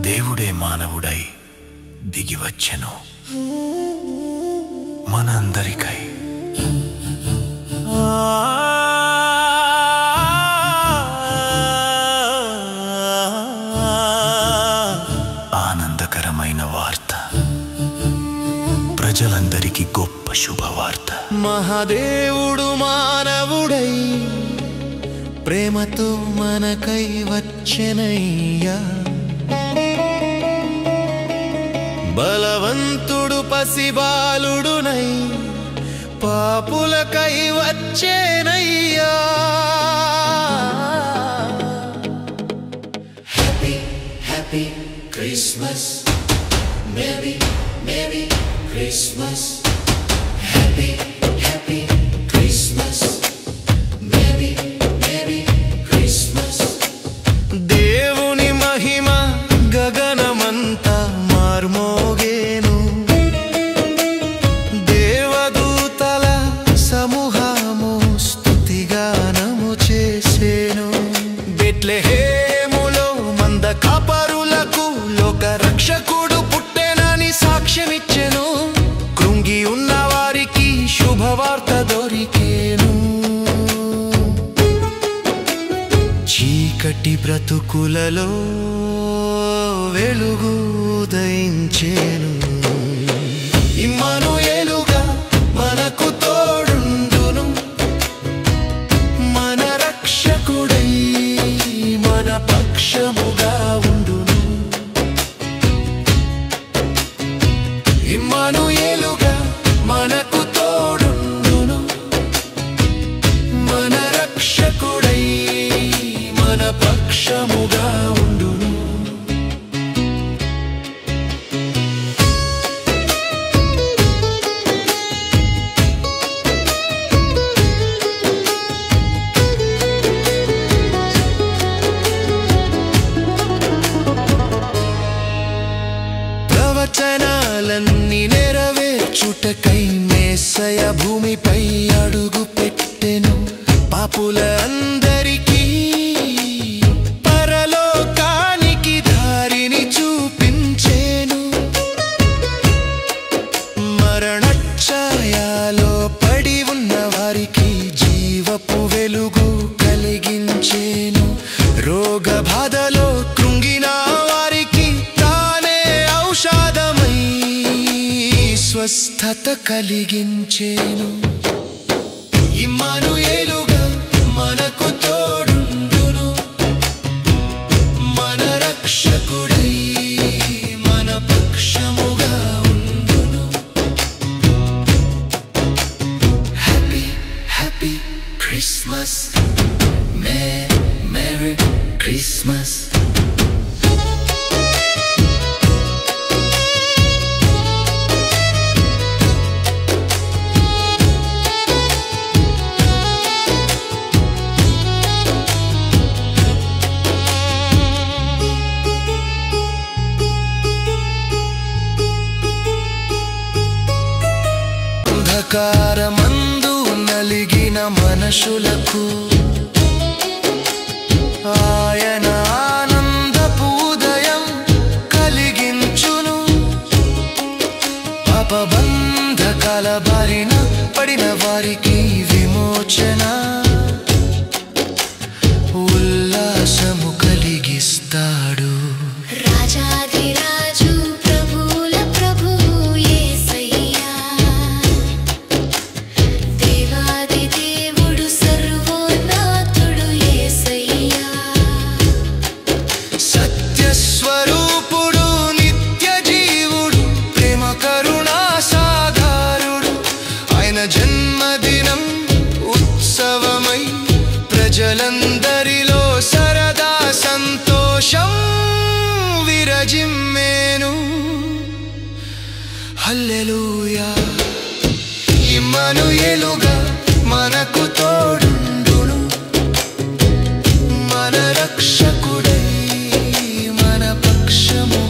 దేవుడే మానవుడై దిగివచ్చెను మనందరికై. ఆనందకరమైన వార్త, ప్రజలందరికీ గొప్ప శుభవార్త. మహాదేవుడు మానవుడై ప్రేమతో మనకై వచ్చెనయ్యా. బలవంతుడు పసిబాలుడునై పాపులకై వచ్చేనయ్యా. Happy, happy Christmas. Merry, Merry Christmas. Happy, happy Christmas. Merry, Merry Christmas. దేవుని మహిమ గగనమంతా మార్మోగేను. దేవదూతల సమూహము స్తుతిగానము చేసేను. బెత్లెహేములో మంద కాపరులకు లోక రక్షకుడు పుట్టెనని సాక్ష్యమిచ్చెను. కృంగి ఉన్న వారికి శుభవార్త దొరికేను. చీకటి బ్రతుకులలో వెలుగు ఉదయించేను. ఇమ్మానుయేలుగా మనకు తోడుండును. మన రక్షకుడై మన పక్షముగా ఉండును. ఇమ్మానుయేలుగా మనకు తోడుండును. మన రక్షకుడై మన పక్షముగా ఉండును. ప్రవచనాలన్నీ నెరవేర్చుటకై మెస్సయ భూమిపై అడుగు పెట్టెను. పాపుల అందరికీ పరలోకానికి దారిని చూపించేను. మరణఛాయలో పడి ఉన్న వారికి జీవపు వెలుగు కలిగించేను. రోగ బాధలో కృంగిన వారికి తానే ఔషధమై స్వస్థత కలిగించేను. ఇమ్మానుయేలుగా మనకు తోడుండును. మన రక్షకుడై మన పక్షముగా ఉండును. Happy happy Christmas. Merry Christmas. అంధకారమందు నలిగిన మనుషులకు ఆయన ఆనందపు ఉదయం కలిగించును. పాపబంధకాల బారిన పడిన వారికి విమోచన ఉల్లాసము కలిగిస్తాడు. రాజాధిరాజు ప్రభువుల ప్రభువు యేసయ్యా. దేవాది దేవుడు సర్వోన్నతుడు యేసయ్యా. సత్యస్వరూపుడు నిత్య జీవుడు ప్రేమ కరుణా సాగరుడు. ఆయన జన్మదినం ఉత్సవమై ప్రజలందరిలో సరదా సంతోషం విరజిమ్మేను. హల్లెలూయా. ఇమ్మానుయేలుగా మనకు తోడుండును. మన రక్షకుడై మన పక్షము